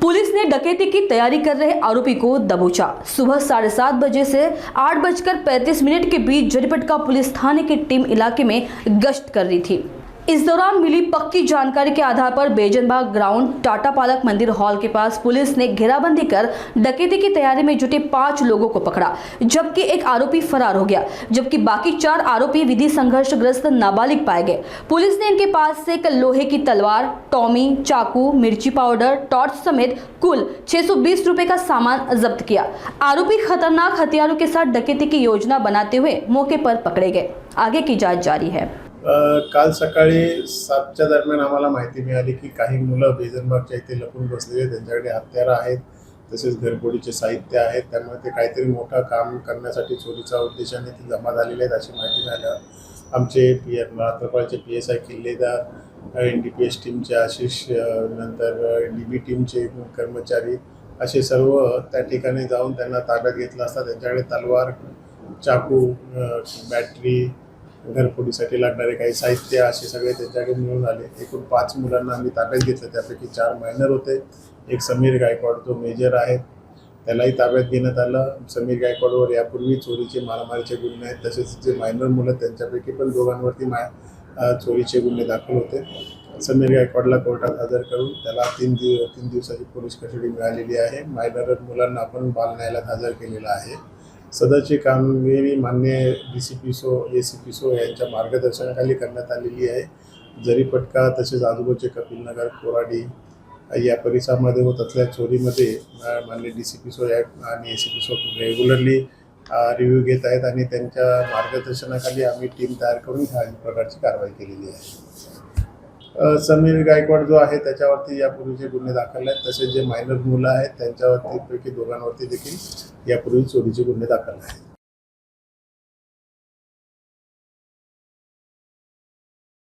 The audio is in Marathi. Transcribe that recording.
पुलिस ने डकैती की तैयारी कर रहे आरोपी को दबोचा। सुबह 7:30 बजे से 8:35 के बीच जरीपटका पुलिस थाने की टीम इलाके में गश्त कर रही थी। इस दौरान मिली पक्की जानकारी के आधार पर बेजनबाग ग्राउंड टाटा पालक मंदिर हॉल के पास पुलिस ने घेराबंदी कर डकैती की तैयारी में जुटे 5 लोगों को पकड़ा, जबकि एक आरोपी फरार हो गया, जबकि बाकी 4 आरोपी विधि संघर्षग्रस्त नाबालिग पाए गए। पुलिस ने इनके पास से एक लोहे की तलवार, टॉमी, चाकू, मिर्ची पाउडर, टॉर्च समेत कुल 620 रुपए का सामान जब्त किया। आरोपी खतरनाक हथियारों के साथ डकैती की योजना बनाते हुए मौके पर पकड़े गए। आगे की जांच जारी है। काल सकाळी 7च्या दरम्यान आम्हाला माहिती मिळाली की काही मुलं बेजनबागच्या इथे लपून बसलेले, त्यांच्याकडे हत्यारं आहेत, तसेच घरफोडीचे साहित्य आहेत, त्यामुळे ते काहीतरी मोठं काम करण्यासाठी चोरीच्या उद्देशाने ते जमा झालेले आहेत अशी माहिती मिळाल्यावर आमचे रात्रपाळचे PSI किल्लेदार, NDPS टीमचे आशिष, नंतर DB टीमचे कर्मचारी असे सर्व त्या ठिकाणी जाऊन त्यांना ताब्यात घेतलं असता त्यांच्याकडे तलवार, चाकू, बॅटरी, घरफोडीसाठी लागणारे काही साहित्य असे सगळे त्यांच्याकडे मिळून आले। एकूण 5 मुलांना आम्ही ताब्यात घेतलं, त्यापैकी 4 मायनर होते। एक समीर गायकवाड जो मेजर आहे त्यालाही ताब्यात घेण्यात आलं। समीर गायकवाडवर यापूर्वी चोरीचे, मारामारीचे गुन्हे आहेत, तसेच जे मायनर मुलं त्यांच्यापैकी पण दोघांवरती चोरीचे गुन्हे दाखल होते। समीर गायकवाडला कोर्टात हजर करून त्याला 3 दिवसाची पोलीस कस्टडी मिळालेली आहे। मायनर मुलांना आपण बाल न्यायालयात हजर केलेलं आहे। सदरची कामगिरी माननीय DCPSO, ACPSO यांच्या मार्गदर्शनाखाली करण्यात आलेली आहे। जरीपटका तसेच आजूबाजूचे कपिलनगर, कोराडी या परिसरामध्ये होत असलेल्या चोरीमध्ये माननीय DCPSO आणि ACPSO रेग्युलरली रिव्ह्यू घेत आहेत आणि त्यांच्या मार्गदर्शनाखाली आम्ही टीम तयार करून ह्या प्रकारची कारवाई केलेली आहे। समीर गायकवाड जो आहे त्याच्यावरती यापूर्वीचे गुन्हे दाखल आहेत, तसेच जे मायनर मुलं आहेत त्यांच्यावरती पैकी दोघांवरती देखील यापूर्वी चोरीचे गुन्हे दाखल आहेत।